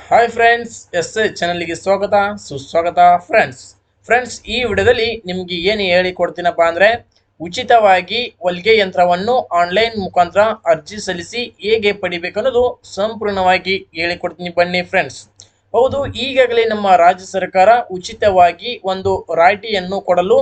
Hi friends, ಚಾನಲ್ಗೆ ಸ್ವಾಗತ ಸುಸ್ವಾಗತ ಫ್ರೆಂಡ್ಸ್ ಈ ವಿಡಿಯೋದಲ್ಲಿ ನಿಮಗೆ ಏನು ಹೇಳಿಕೊಡ್ತೀನಪ್ಪ ಅಂದರೆ ಉಚಿತವಾಗಿ ಹೊಲಿಗೆ ಯಂತ್ರವನ್ನು ಆನ್ಲೈನ್ ಮುಖಾಂತರ ಅರ್ಜಿ ಸಲ್ಲಿಸಿ ಹೇಗೆ ಪಡಿಬೇಕು ಅನ್ನೋದು ಸಂಪೂರ್ಣವಾಗಿ ಹೇಳಿಕೊಡ್ತೀನಿ ಬನ್ನಿ ಫ್ರೆಂಡ್ಸ್. ಹೌದು, ಈಗಾಗಲೇ ನಮ್ಮ ರಾಜ್ಯ ಸರ್ಕಾರ ಉಚಿತವಾಗಿ ಒಂದು ರಾಯಿತಿಯನ್ನು ಕೊಡಲು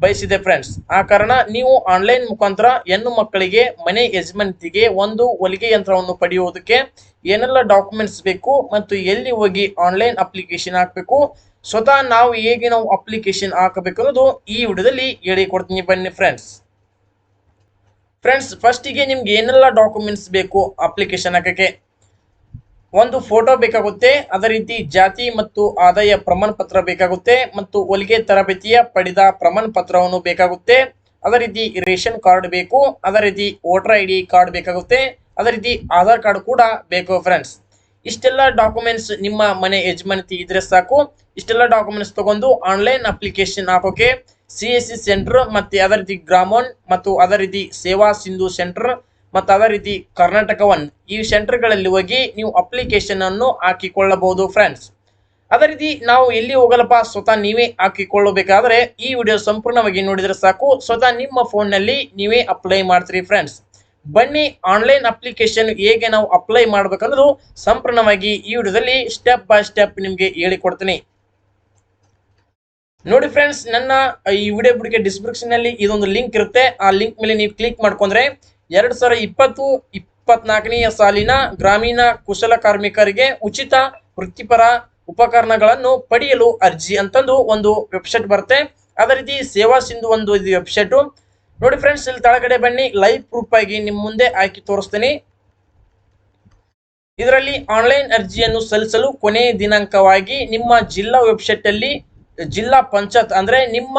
ಬಯಸಿದೆ ಫ್ರೆಂಡ್ಸ್. ಆ ಕಾರಣ ನೀವು ಆನ್ಲೈನ್ ಮುಖಾಂತರ ಹೆಣ್ಣು ಮಕ್ಕಳಿಗೆ ಮನೆ ಯಜಮಾನಿಗೆ ಒಂದು ಹೊಲಿಗೆ ಯಂತ್ರವನ್ನು ಪಡೆಯುವುದಕ್ಕೆ ಏನೆಲ್ಲ ಡಾಕ್ಯುಮೆಂಟ್ಸ್ ಬೇಕು ಮತ್ತು ಎಲ್ಲಿ ಹೋಗಿ ಆನ್ಲೈನ್ ಅಪ್ಲಿಕೇಶನ್ ಹಾಕಬೇಕು, ಸ್ವತಃ ನಾವು ಹೇಗೆ ಅಪ್ಲಿಕೇಶನ್ ಹಾಕಬೇಕು ಅನ್ನೋದು ಈ ವಿಡಿಯೋದಲ್ಲಿ ಹೇಳಿಕೊಡ್ತೀನಿ ಬನ್ನಿ ಫ್ರೆಂಡ್ಸ್. ಫಸ್ಟಿಗೆ ನಿಮ್ಗೆ ಏನೆಲ್ಲ ಡಾಕ್ಯುಮೆಂಟ್ಸ್ ಬೇಕು ಅಪ್ಲಿಕೇಶನ್ ಹಾಕಕ್ಕೆ, ಒಂದು ಫೋಟೋ ಬೇಕಾಗುತ್ತೆ, ಅದೇ ರೀತಿ ಜಾತಿ ಮತ್ತು ಆದಾಯ ಪ್ರಮಾಣ ಪತ್ರ ಬೇಕಾಗುತ್ತೆ, ಮತ್ತು ಹೊಲಿಗೆ ತರಬೇತಿಯ ಪಡೆದ ಪ್ರಮಾಣ ಪತ್ರವನ್ನು ಬೇಕಾಗುತ್ತೆ, ಅದೇ ರೀತಿ ರೇಷನ್ ಕಾರ್ಡ್ ಬೇಕು, ಅದೇ ರೀತಿ ವೋಟರ್ ID ಕಾರ್ಡ್ ಬೇಕಾಗುತ್ತೆ, ಅದೇ ರೀತಿ ಆಧಾರ್ ಕಾರ್ಡ್ ಕೂಡ ಬೇಕು ಫ್ರೆಂಡ್ಸ್. ಇಷ್ಟೆಲ್ಲ ಡಾಕ್ಯುಮೆಂಟ್ಸ್ ನಿಮ್ಮ ಮನೆ ಯಜಮಾನತಿ ಇದ್ರೆ ಸಾಕು. ಇಷ್ಟೆಲ್ಲ ಡಾಕ್ಯುಮೆಂಟ್ಸ್ ತಗೊಂಡು ಆನ್ಲೈನ್ ಅಪ್ಲಿಕೇಶನ್ ಹಾಕೋಕೆ CSC ಸೆಂಟರ್ ಮತ್ತೆ ಅದೇ ರೀತಿ ಗ್ರಾಮೋನ್ ಮತ್ತು ಅದೇ ರೀತಿ ಸೇವಾ ಸಿಂಧು ಸೆಂಟರ್ ಮತ್ತು ಅದೇ ರೀತಿ ಕರ್ನಾಟಕ ಒನ್ ಈ ಸೆಂಟರ್ಗಳಲ್ಲಿ ಹೋಗಿ ನೀವು ಅಪ್ಲಿಕೇಶನ್ ಅನ್ನು ಹಾಕಿಕೊಳ್ಳಬಹುದು ಫ್ರೆಂಡ್ಸ್. ಅದೇ ರೀತಿ ನಾವು ಎಲ್ಲಿ ಹೋಗಲ್ಲಪ್ಪ, ಸ್ವತಃ ನೀವೇ ಹಾಕಿಕೊಳ್ಳಬೇಕಾದ್ರೆ ಈ ವಿಡಿಯೋ ಸಂಪೂರ್ಣವಾಗಿ ನೋಡಿದ್ರೆ ಸಾಕು, ಸ್ವತಃ ನಿಮ್ಮ ಫೋನ್ನಲ್ಲಿ ನೀವೇ ಅಪ್ಲೈ ಮಾಡ್ತೀರಿ ಫ್ರೆಂಡ್ಸ್. ಬನ್ನಿ, ಆನ್ಲೈನ್ ಅಪ್ಲಿಕೇಶನ್ ಹೇಗೆ ನಾವು ಅಪ್ಲೈ ಮಾಡ್ಬೇಕನ್ನೋದು ಸಂಪೂರ್ಣವಾಗಿ ಈ ವಿಡಿಯೋದಲ್ಲಿ ಸ್ಟೆಪ್ ಬೈ ಸ್ಟೆಪ್ ನಿಮಗೆ ಹೇಳಿಕೊಡ್ತೀನಿ ನೋಡಿ ಫ್ರೆಂಡ್ಸ್. ನನ್ನ ಈ ವಿಡಿಯೋ ಬಿಡಿಗೆ ಡಿಸ್ಕ್ರಿಪ್ಷನ್ ನಲ್ಲಿ ಇದೊಂದು ಲಿಂಕ್ ಇರುತ್ತೆ. ಆ ಲಿಂಕ್ ಮೇಲೆ ನೀವು ಕ್ಲಿಕ್ ಮಾಡ್ಕೊಂಡ್ರೆ 2020-24ನೇ ಸಾಲಿನ ಗ್ರಾಮೀಣ ಕುಶಲ ಕಾರ್ಮಿಕರಿಗೆ ಉಚಿತ ವೃತ್ತಿಪರ ಉಪಕರಣಗಳನ್ನು ಪಡೆಯಲು ಅರ್ಜಿ ಅಂತಂದು ಒಂದು ವೆಬ್ಸೈಟ್ ಬರುತ್ತೆ. ಅದೇ ರೀತಿ ಸೇವಾ ಸಿಂಧು ಒಂದು ಇದು ವೆಬ್ಸೈಟ್ ನೋಡಿ ಫ್ರೆಂಡ್ಸ್. ಇಲ್ಲಿ ತಳಗಡೆ ಬನ್ನಿ, ಲೈವ್ ಪ್ರೂಫ್ ಆಗಿ ನಿಮ್ಮ ಮುಂದೆ ಹಾಕಿ ತೋರಿಸ್ತೀನಿ. ಇದರಲ್ಲಿ ಆನ್ಲೈನ್ ಅರ್ಜಿಯನ್ನು ಸಲ್ಲಿಸಲು ಕೊನೆಯ ದಿನಾಂಕವಾಗಿ ನಿಮ್ಮ ಜಿಲ್ಲಾ ವೆಬ್ಸೈಟ್ ಅಲ್ಲಿ ಜಿಲ್ಲಾ ಪಂಚಾಯತ್ ಅಂದ್ರೆ ನಿಮ್ಮ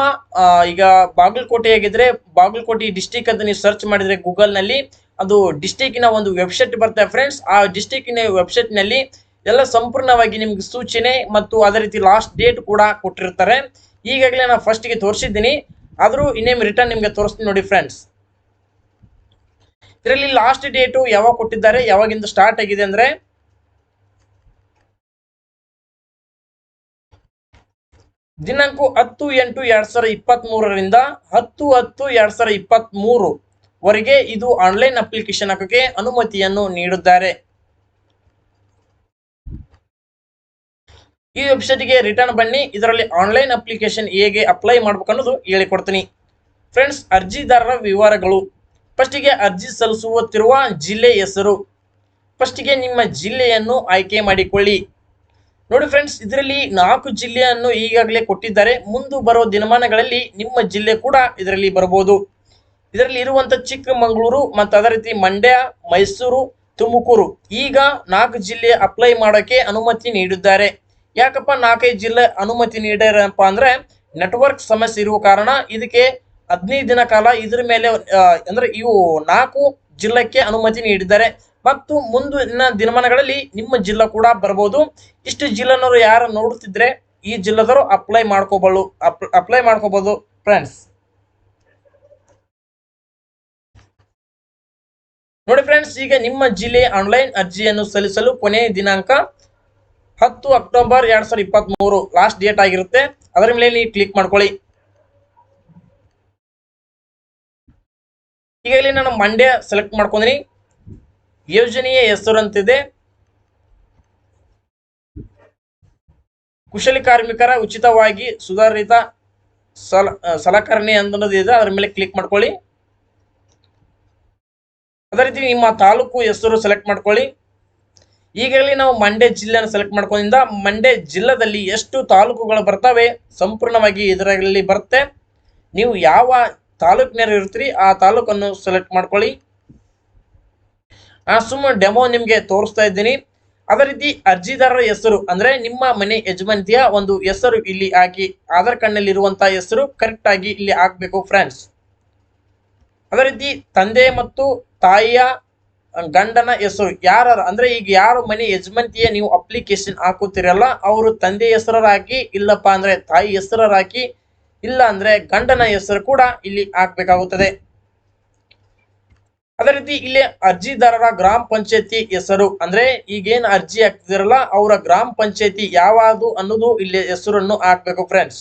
ಈಗ ಬಾಗಲಕೋಟೆ ಆಗಿದ್ರೆ ಬಾಗಲಕೋಟೆ ಡಿಸ್ಟಿಕ್ ಅಂತ ನೀವು ಸರ್ಚ್ ಮಾಡಿದ್ರೆ ಗೂಗಲ್ ನಲ್ಲಿ ಅದು ಡಿಸ್ಟಿಕ್ನ ಒಂದು ವೆಬ್ಸೈಟ್ ಬರ್ತದೆ ಫ್ರೆಂಡ್ಸ್. ಆ ಡಿಸ್ಟಿಕ್ನ ವೆಬ್ಸೈಟ್ ನಲ್ಲಿ ಎಲ್ಲ ಸಂಪೂರ್ಣವಾಗಿ ನಿಮ್ಗೆ ಸೂಚನೆ ಮತ್ತು ಅದೇ ರೀತಿ ಲಾಸ್ಟ್ ಡೇಟ್ ಕೂಡ ಕೊಟ್ಟಿರ್ತಾರೆ. ಈಗಾಗಲೇ ನಾನು ಫಸ್ಟ್ಗೆ ತೋರಿಸಿದ್ದೀನಿ, ಆದರೂ ಇನ್ನೇಮ್ ರಿಟರ್ನ್ ನಿಮ್ಗೆ ತೋರಿಸ್ತೀನಿ ನೋಡಿ ಫ್ರೆಂಡ್ಸ್. ಇದರಲ್ಲಿ ಲಾಸ್ಟ್ ಡೇಟು ಯಾವಾಗ ಕೊಟ್ಟಿದ್ದಾರೆ, ಯಾವಾಗಿಂದ ಸ್ಟಾರ್ಟ್ ಆಗಿದೆ ಅಂದ್ರೆ ದಿನಾಂಕ 10/8/2023ರಿಂದ 10/10/2023 ವರೆಗೆ ಇದು ಆನ್ಲೈನ್ ಅಪ್ಲಿಕೇಶನ್ ಹಾಕೋಕೆ ಅನುಮತಿಯನ್ನು ನೀಡಿದ್ದಾರೆ. ಈ ವೆಬ್ಸೈಟ್ಗೆ ರಿಟರ್ನ್ ಬನ್ನಿ. ಇದರಲ್ಲಿ ಆನ್ಲೈನ್ ಅಪ್ಲಿಕೇಶನ್ ಹೇಗೆ ಅಪ್ಲೈ ಮಾಡ್ಬೇಕು ಅನ್ನೋದು ಹೇಳಿಕೊಡ್ತೀನಿ ಫ್ರೆಂಡ್ಸ್. ಅರ್ಜಿದಾರರ ವಿವರಗಳು, ಫಸ್ಟಿಗೆ ಅರ್ಜಿ ಸಲ್ಲಿಸುತ್ತಿರುವ ಜಿಲ್ಲೆ ಹೆಸರು, ಫಸ್ಟಿಗೆ ನಿಮ್ಮ ಜಿಲ್ಲೆಯನ್ನು ಆಯ್ಕೆ ಮಾಡಿಕೊಳ್ಳಿ ನೋಡಿ ಫ್ರೆಂಡ್ಸ್. ಇದರಲ್ಲಿ 4 ಜಿಲ್ಲೆಯನ್ನು ಈಗಾಗಲೇ ಕೊಟ್ಟಿದ್ದಾರೆ. ಮುಂದೆ ಬರೋ ದಿನಮಾನಗಳಲ್ಲಿ ನಿಮ್ಮ ಜಿಲ್ಲೆ ಕೂಡ ಇದರಲ್ಲಿ ಬರಬಹುದು. ಇದರಲ್ಲಿ ಇರುವಂತ ಚಿಕ್ಕಮಗಳೂರು ಮತ್ತು ಅದೇ ರೀತಿ ಮಂಡ್ಯ, ಮೈಸೂರು, ತುಮಕೂರು ಈಗ 4 ಜಿಲ್ಲೆ ಅಪ್ಲೈ ಮಾಡೋಕೆ ಅನುಮತಿ ನೀಡಿದ್ದಾರೆ. ಯಾಕಪ್ಪ 4-5 ಜಿಲ್ಲೆ ಅನುಮತಿ ನೀಡ್ಯಾರಪ್ಪ ಅಂದ್ರೆ ನೆಟ್ವರ್ಕ್ ಸಮಸ್ಯೆ ಇರುವ ಕಾರಣ ಇದಕ್ಕೆ 15 ದಿನ ಕಾಲ ಇದ್ರ ಮೇಲೆ ಅಂದ್ರೆ ಇವು 4 ಜಿಲ್ಲೆಗೆ ಅನುಮತಿ ನೀಡಿದ್ದಾರೆ. ಮತ್ತು ಮುಂದಿನ ದಿನಮಾನಗಳಲ್ಲಿ ನಿಮ್ಮ ಜಿಲ್ಲಾ ಕೂಡ ಬರಬಹುದು. ಇಷ್ಟು ಜಿಲ್ಲೆನವರು ಯಾರು ನೋಡುತ್ತಿದ್ರೆ ಈ ಜಿಲ್ಲೆದವರು ಅಪ್ಲೈ ಮಾಡ್ಕೋಬಹುದು ಫ್ರೆಂಡ್ಸ್. ನೋಡಿ ಫ್ರೆಂಡ್ಸ್, ಈಗ ನಿಮ್ಮ ಜಿಲ್ಲೆ ಆನ್ಲೈನ್ ಅರ್ಜಿಯನ್ನು ಸಲ್ಲಿಸಲು ಕೊನೆಯ ದಿನಾಂಕ 10 ಅಕ್ಟೋಬರ್ 2023 ಲಾಸ್ಟ್ ಡೇಟ್ ಆಗಿರುತ್ತೆ. ಅದರ ಮೇಲೆ ನೀವು ಕ್ಲಿಕ್ ಮಾಡ್ಕೊಳ್ಳಿ. ಈಗಾಗಲೇ ನಾನು ಮಂಡ್ಯ ಸೆಲೆಕ್ಟ್ ಮಾಡ್ಕೊಂಡ್ರಿ. ಯೋಜನೆಯ ಹೆಸರು ಅಂತಿದೆ, ಕುಶಲ ಕಾರ್ಮಿಕರ ಉಚಿತವಾಗಿ ಸುಧಾರಿತ ಸಲಕರಣೆ ಅನ್ನೋದು ಇದೆ. ಅದರ ಮೇಲೆ ಕ್ಲಿಕ್ ಮಾಡ್ಕೊಳ್ಳಿ. ಅದೇ ರೀತಿ ನಿಮ್ಮ ತಾಲೂಕು ಹೆಸರು ಸೆಲೆಕ್ಟ್ ಮಾಡ್ಕೊಳ್ಳಿ. ಈಗಾಗಲೇ ನಾವು ಮಂಡ್ಯ ಜಿಲ್ಲೆಯನ್ನು ಸೆಲೆಕ್ಟ್ ಮಾಡ್ಕೊಂಡಿಂದ ಮಂಡ್ಯ ಜಿಲ್ಲೆದಲ್ಲಿ ಎಷ್ಟು ತಾಲೂಕುಗಳು ಬರ್ತವೆ ಸಂಪೂರ್ಣವಾಗಿ ಇದರಲ್ಲಿ ಬರುತ್ತೆ. ನೀವು ಯಾವ ತಾಲೂಕಿನಲ್ಲಿ ಇರ್ತೀರಿ ಆ ತಾಲೂಕನ್ನು ಸೆಲೆಕ್ಟ್ ಮಾಡ್ಕೊಳ್ಳಿ. ಸುಮ್ಮನೆ ಡೆಮೋ ನಿಮ್ಗೆ ತೋರಿಸ್ತಾ ಇದ್ದೀನಿ. ಅದೇ ರೀತಿ ಅರ್ಜಿದಾರರ ಹೆಸರು ಅಂದ್ರೆ ನಿಮ್ಮ ಮನೆ ಯಜಮಾನಿಯ ಒಂದು ಹೆಸರು ಇಲ್ಲಿ ಹಾಕಿ, ಆಧಾರ್ ಕಾರ್ಡ್ ನಲ್ಲಿ ಇರುವಂತಹ ಹೆಸರು ಕರೆಕ್ಟ್ ಆಗಿ ಇಲ್ಲಿ ಹಾಕ್ಬೇಕು ಫ್ರೆಂಡ್ಸ್. ಅದೇ ರೀತಿ ತಂದೆ ಮತ್ತು ತಾಯಿಯ ಗಂಡನ ಹೆಸರು ಯಾರು ಅಂದ್ರೆ ಈಗ ಯಾರು ಮನೆ ಯಜಮಾನಿಯ ನೀವು ಅಪ್ಲಿಕೇಶನ್ ಹಾಕುತ್ತೀರಲ್ಲ ಅವರು ತಂದೆ ಹೆಸರು ಹಾಕಿ, ಇಲ್ಲಪ್ಪ ಅಂದ್ರೆ ತಾಯಿ ಹೆಸರು ಹಾಕಿ, ಇಲ್ಲ ಅಂದ್ರೆ ಗಂಡನ ಹೆಸರು ಕೂಡ ಇಲ್ಲಿ ಹಾಕ್ಬೇಕಾಗುತ್ತದೆ. ಅದೇ ರೀತಿ ಇಲ್ಲಿ ಅರ್ಜಿದಾರರ ಗ್ರಾಮ ಪಂಚಾಯತಿ ಹೆಸರು, ಅಂದ್ರೆ ಈಗೇನ್ ಅರ್ಜಿ ಹಾಕ್ತಿದಾರಲ್ಲ ಅವರ ಗ್ರಾಮ ಪಂಚಾಯತಿ ಯಾವುದು ಅನ್ನೋದು ಇಲ್ಲಿ ಹೆಸರನ್ನು ಹಾಕ್ಬೇಕು ಫ್ರೆಂಡ್ಸ್.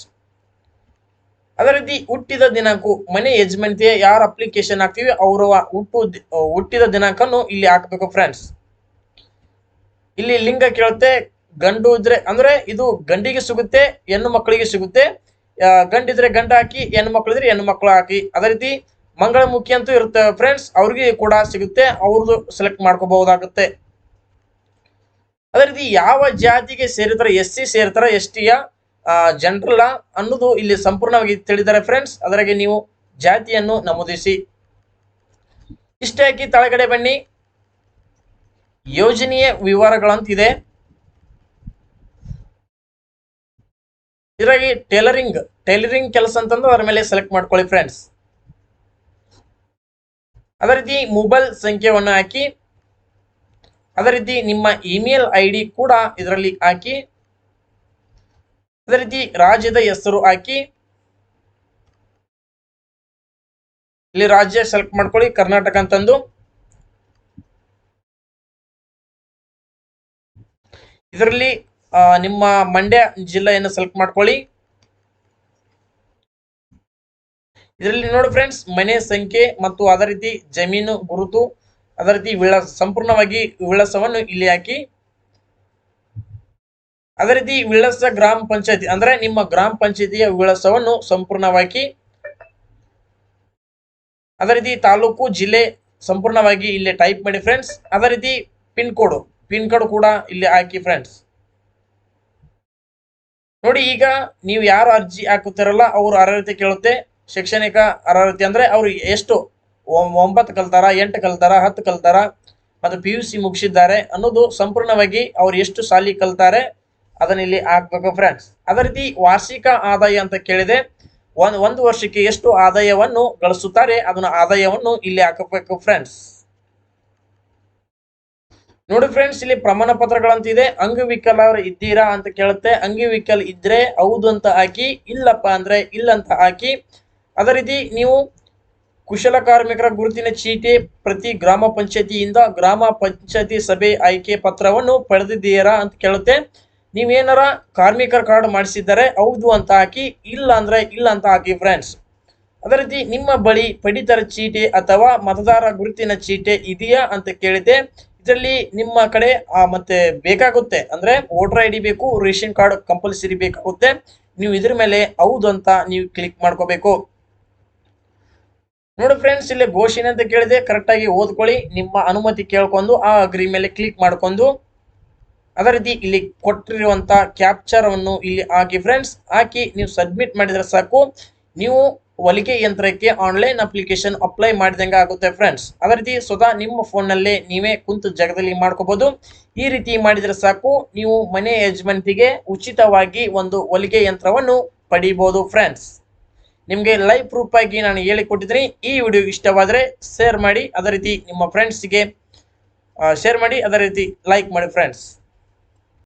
ಅದೇ ರೀತಿ ಹುಟ್ಟಿದ ದಿನಾಂಕ, ಮನೆ ಯಜಮಾನಿಗೆ ಯಾರು ಅಪ್ಲಿಕೇಶನ್ ಹಾಕ್ತಿವಿ ಅವರ ಹುಟ್ಟಿದ ದಿನಾಂಕನ್ನು ಇಲ್ಲಿ ಹಾಕ್ಬೇಕು ಫ್ರೆಂಡ್ಸ್. ಇಲ್ಲಿ ಲಿಂಗ ಕೇಳುತ್ತೆ, ಗಂಡು ಇದ್ರೆ ಅಂದ್ರೆ ಇದು ಗಂಡಿಗೆ ಸಿಗುತ್ತೆ, ಹೆಣ್ಣು ಮಕ್ಕಳಿಗೆ ಸಿಗುತ್ತೆ. ಗಂಡಿದ್ರೆ ಗಂಡ ಹಾಕಿ, ಹೆಣ್ಣು ಮಕ್ಕಳಿದ್ರೆ ಹೆಣ್ಣು ಮಕ್ಕಳು ಹಾಕಿ. ಅದೇ ರೀತಿ ಮಂಗಳಮುಖಿ ಅಂತೂ ಇರುತ್ತೆ ಫ್ರೆಂಡ್ಸ್, ಅವ್ರಿಗೆ ಕೂಡ ಸಿಗುತ್ತೆ, ಅವ್ರದ್ದು ಸೆಲೆಕ್ಟ್ ಮಾಡ್ಕೋಬಹುದಾಗುತ್ತೆ. ಅದೇ ರೀತಿ ಯಾವ ಜಾತಿಗೆ ಸೇರಿದ್ರೆ, SC ಸೇರ್ತಾರ, STಯ ಜನರಲ್ ಅನ್ನೋದು ಇಲ್ಲಿ ಸಂಪೂರ್ಣವಾಗಿ ತಿಳಿದ್ದಾರೆ ಫ್ರೆಂಡ್ಸ್. ಅದರಾಗೆ ನೀವು ಜಾತಿಯನ್ನು ನಮೂದಿಸಿ. ಇಷ್ಟೇ ಹಾಕಿ ತಳಗಡೆ ಬನ್ನಿ, ಯೋಜನೆಯ ವಿವರಗಳಂತಿದೆ. ಇದರಾಗಿ ಟೈಲರಿಂಗ್ ಕೆಲಸ ಅಂತಂದು ಅದರ ಮೇಲೆ ಸೆಲೆಕ್ಟ್ ಮಾಡ್ಕೊಳ್ಳಿ ಫ್ರೆಂಡ್ಸ್. ಅದೇ ರೀತಿ ಮೊಬೈಲ್ ಸಂಖ್ಯೆಯನ್ನು ಹಾಕಿ, ಅದೇ ರೀತಿ ನಿಮ್ಮ ಇಮೇಲ್ ID ಕೂಡ ಇದರಲ್ಲಿ ಹಾಕಿ, ಅದೇ ರೀತಿ ರಾಜ್ಯದ ಹೆಸರು ಹಾಕಿ, ಇಲ್ಲಿ ರಾಜ್ಯ ಸೆಲೆಕ್ಟ್ ಮಾಡ್ಕೊಳ್ಳಿ, ಕರ್ನಾಟಕ ಅಂತಂದು. ಇದರಲ್ಲಿ ನಿಮ್ಮ ಮಂಡ್ಯ ಜಿಲ್ಲೆಯನ್ನು ಸೆಲೆಕ್ಟ್ ಮಾಡ್ಕೊಳ್ಳಿ. ಇದರಲ್ಲಿ ನೋಡಿ ಫ್ರೆಂಡ್ಸ್, ಮನೆ ಸಂಖ್ಯೆ ಮತ್ತು ಅದೇ ರೀತಿ ಜಮೀನು ಗುರುತು, ಅದೇ ರೀತಿ ವಿಳಾಸ, ಸಂಪೂರ್ಣವಾಗಿ ವಿಳಾಸವನ್ನು ಇಲ್ಲಿ ಹಾಕಿ. ಅದೇ ರೀತಿ ವಿಳಾಸ ಗ್ರಾಮ ಪಂಚಾಯತಿ ಅಂದ್ರೆ ನಿಮ್ಮ ಗ್ರಾಮ ಪಂಚಾಯತಿಯ ವಿಳಾಸವನ್ನು ಸಂಪೂರ್ಣವಾಗಿ, ಅದೇ ರೀತಿ ತಾಲೂಕು, ಜಿಲ್ಲೆ ಸಂಪೂರ್ಣವಾಗಿ ಇಲ್ಲಿ ಟೈಪ್ ಮಾಡಿ ಫ್ರೆಂಡ್ಸ್. ಅದೇ ರೀತಿ ಪಿನ್ ಕೋಡ್ ಕೂಡ ಇಲ್ಲಿ ಹಾಕಿ ಫ್ರೆಂಡ್ಸ್. ನೋಡಿ, ಈಗ ನೀವು ಯಾರು ಅರ್ಜಿ ಹಾಕುತ್ತಾರಲ್ಲ ಅವರು ಅರ್ಹತೆ ಕೇಳುತ್ತೆ. ಶೈಕ್ಷಣಿಕ ಅರ್ಹತೆ ಅಂದ್ರೆ ಅವ್ರು ಎಷ್ಟು 9 ಕಲ್ತಾರ, 8 ಕಲ್ತಾರ, 10 ಕಲ್ತಾರ ಮತ್ತು PUC ಮುಗಿಸಿದ್ದಾರೆ ಅನ್ನೋದು ಸಂಪೂರ್ಣವಾಗಿ ಅವ್ರು ಎಷ್ಟು ಸಾಲಿ ಕಲ್ತಾರೆ ಅದನ್ನ ಇಲ್ಲಿ ಹಾಕ್ಬೇಕು ಫ್ರೆಂಡ್ಸ್. ಅದೇ ರೀತಿ ವಾರ್ಷಿಕ ಆದಾಯ ಅಂತ ಕೇಳಿದೆ, ಒಂದು ವರ್ಷಕ್ಕೆ ಎಷ್ಟು ಆದಾಯವನ್ನು ಗಳಿಸುತ್ತಾರೆ ಅದನ್ನ ಆದಾಯವನ್ನು ಇಲ್ಲಿ ಹಾಕಬೇಕು ಫ್ರೆಂಡ್ಸ್. ನೋಡಿ ಫ್ರೆಂಡ್ಸ್, ಇಲ್ಲಿ ಪ್ರಮಾಣ ಪತ್ರಗಳಂತಿದೆ. ಅಂಗವಿಕಲರು ಇದ್ದೀರಾ ಅಂತ ಕೇಳುತ್ತೆ, ಅಂಗವಿಕಲ್ ಇದ್ರೆ ಹೌದು ಅಂತ ಹಾಕಿ, ಇಲ್ಲಪ್ಪ ಅಂದ್ರೆ ಇಲ್ಲ ಅಂತ ಹಾಕಿ. ಅದೇ ರೀತಿ ನೀವು ಕುಶಲ ಕಾರ್ಮಿಕರ ಗುರುತಿನ ಚೀಟಿ ಪ್ರತಿ ಗ್ರಾಮ ಪಂಚಾಯತಿಯಿಂದ ಗ್ರಾಮ ಪಂಚಾಯತಿ ಸಭೆ ಆಯ್ಕೆ ಪತ್ರವನ್ನು ಪಡೆದಿದ್ದೀರಾ ಅಂತ ಕೇಳುತ್ತೆ. ನೀವೇನಾರ ಕಾರ್ಮಿಕರ ಕಾರ್ಡ್ ಮಾಡಿಸಿದ್ದಾರೆ ಹೌದು ಅಂತ ಹಾಕಿ, ಇಲ್ಲ ಅಂದ್ರೆ ಇಲ್ಲ ಅಂತ ಹಾಕಿ ಫ್ರೆಂಡ್ಸ್. ಅದೇ ರೀತಿ ನಿಮ್ಮ ಬಳಿ ಪಡಿತರ ಚೀಟಿ ಅಥವಾ ಮತದಾರ ಗುರುತಿನ ಚೀಟಿ ಇದೆಯಾ ಅಂತ ಕೇಳಿದೆ. ಇದರಲ್ಲಿ ನಿಮ್ಮ ಕಡೆ ಮತ್ತೆ ಬೇಕಾಗುತ್ತೆ ಅಂದ್ರೆ ವೋಟರ್ ID ಬೇಕು, ರೇಷನ್ ಕಾರ್ಡ್ ಕಂಪಲ್ಸರಿ ಬೇಕಾಗುತ್ತೆ. ನೀವು ಇದ್ರ ಮೇಲೆ ಹೌದು ಅಂತ ನೀವು ಕ್ಲಿಕ್ ಮಾಡ್ಕೋಬೇಕು. ನೋಡಿ ಫ್ರೆಂಡ್ಸ್, ಇಲ್ಲಿ ಘೋಷಣೆ ಅಂತ ಕೇಳಿದೆ, ಕರೆಕ್ಟ್ ಆಗಿ ಓದ್ಕೊಳ್ಳಿ. ನಿಮ್ಮ ಅನುಮತಿ ಕೇಳ್ಕೊಂಡು ಆ ಅಗ್ರಿ ಮೇಲೆ ಕ್ಲಿಕ್ ಮಾಡ್ಕೊಂಡು, ಅದೇ ರೀತಿ ಇಲ್ಲಿ ಕೊಟ್ಟಿರುವಂತ ಕ್ಯಾಪ್ಚರ್ ಅನ್ನು ಇಲ್ಲಿ ಹಾಕಿ ಫ್ರೆಂಡ್ಸ್. ಹಾಕಿ ನೀವು ಸಬ್ಮಿಟ್ ಮಾಡಿದ್ರೆ ಸಾಕು, ನೀವು ಹೊಲಿಗೆ ಯಂತ್ರಕ್ಕೆ ಆನ್ಲೈನ್ ಅಪ್ಲಿಕೇಶನ್ ಅಪ್ಲೈ ಮಾಡಿದಂಗೆ ಆಗುತ್ತೆ ಫ್ರೆಂಡ್ಸ್. ಅದೇ ರೀತಿ ಸ್ವತಃ ನಿಮ್ಮ ಫೋನ್ನಲ್ಲೇ ನೀವೇ ಕುಂತು ಜಾಗದಲ್ಲಿ ಮಾಡ್ಕೋಬಹುದು. ಈ ರೀತಿ ಮಾಡಿದ್ರೆ ಸಾಕು, ನೀವು ಮನೆ ಯಜಮಾನಿಗೆ ಉಚಿತವಾಗಿ ಒಂದು ಹೊಲಿಗೆ ಯಂತ್ರವನ್ನು ಪಡಿಬಹುದು ಫ್ರೆಂಡ್ಸ್. ನಿಮಗೆ ಲೈವ್ ಪ್ರೂಫ್ ಆಗಿ ನಾನು ಹೇಳಿಕೊಟ್ಟಿದ್ದೀನಿ. ಈ ವಿಡಿಯೋ ಇಷ್ಟವಾದರೆ ಶೇರ್ ಮಾಡಿ, ಅದೇ ರೀತಿ ನಿಮ್ಮ ಫ್ರೆಂಡ್ಸ್ಗೆ ಶೇರ್ ಮಾಡಿ, ಅದೇ ರೀತಿ ಲೈಕ್ ಮಾಡಿ ಫ್ರೆಂಡ್ಸ್.